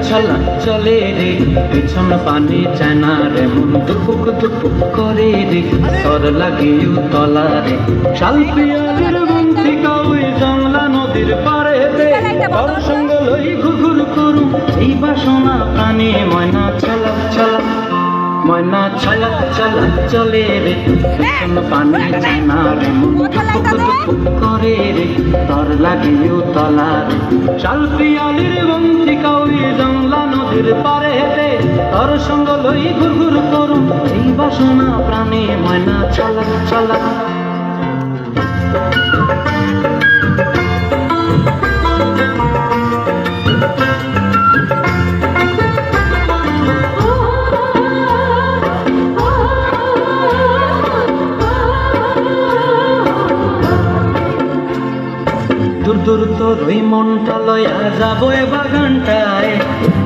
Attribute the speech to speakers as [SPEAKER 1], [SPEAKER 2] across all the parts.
[SPEAKER 1] ছলা চলে রে, পিছন পানি চায় না রে, মন দুপুক দুপুক করে রে, তর লাগে তলা রে। শাল পিয়ালির বন্তিকা ওই জংলা নদীর পাড়েতে, তোর সঙ্গ লই ঘুঘুর করুম এই বাসনা প্রাণে। ময়না ছলা ছলা, ময়না ছলা ছলা চলে রে, পিছন পানি চায় না রে, মন দুপুক দুপুক করে রে, তর লাগে তলা রে। শাল পিয়ালির বন্তিকা ওই জংলা নদীর পাড়েতে, তোর সঙ্গ লই ঘুরঘুর করুম এই বাসনা প্রাণে। ময়না ছলা ছলা। দূর দূর তোর ওই মনটা লয়া যাবো এ বাগানটায়,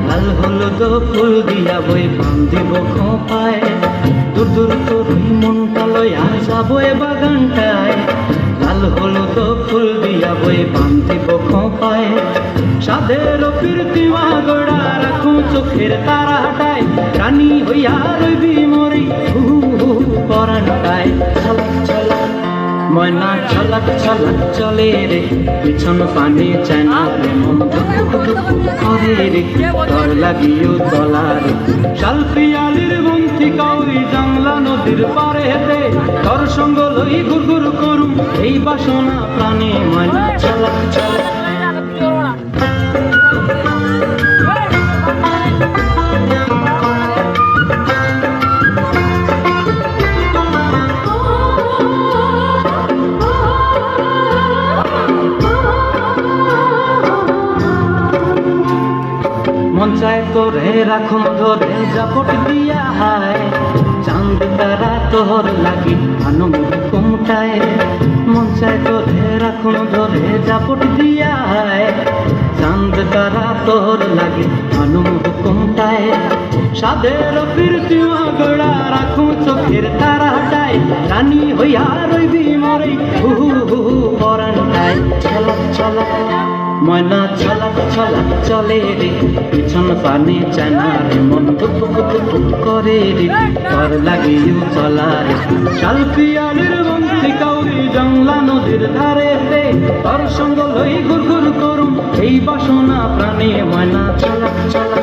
[SPEAKER 1] লাল হলুদ ফুল দিয়া বই পান দিব খোপায়। দূর দূর তোর ওই মনটা লয়া যাবো এ বাগানটায়, লাল হলুদ ফুল দিয়া বই পান দিব খোপায়। সাধের প্রীতিমা গোড়া রাখো চোখের তারাটায়, রানী হইয়া রইবি মরি হু হু পরানটায়। ছলা ছলা, ময়না ছলা ছলা চলে রে, পিছন পানি চায় না রে, মন দুপুক দুপুক করে রে, তর লাগিও তলা রে। শাল পিয়ালির বন্তিকা ওই জংলা নদীর পাড়েতে, তোর সঙ্গ লই ঘুরঘুর করুম এই বাসনা প্রাণে। ময়না ছলা ছলা। মন চায় তোরে রাখুন ধরে জাপট দিয়া হায়, চাঁদ তারা তোর লাগি আনম কুমটায়। মন চায় তোরে রাখুন ধরে জাপট দিয়া হায়, চাঁদ তারা তোর লাগি আনম কুমটায়। সাধের প্রীতিমা গোড়া রাখুন চোখের তারাটায়, রানী হইয়া রইবি মরে হু হু পরানটায়। ছলা ছলা, ময়না ছলা ছলা চলে রে, পিছন পানি চায় না রে, মন দুপুক দুপুক করে রে, তর লাগিও তলা রে। শাল পিয়ালির বন্তিকা ওই জংলা নদীর ধারেতে, তোর সঙ্গ লই ঘুরঘুর করুম এই বাসনা প্রাণে। ময়না ছলা ছলা।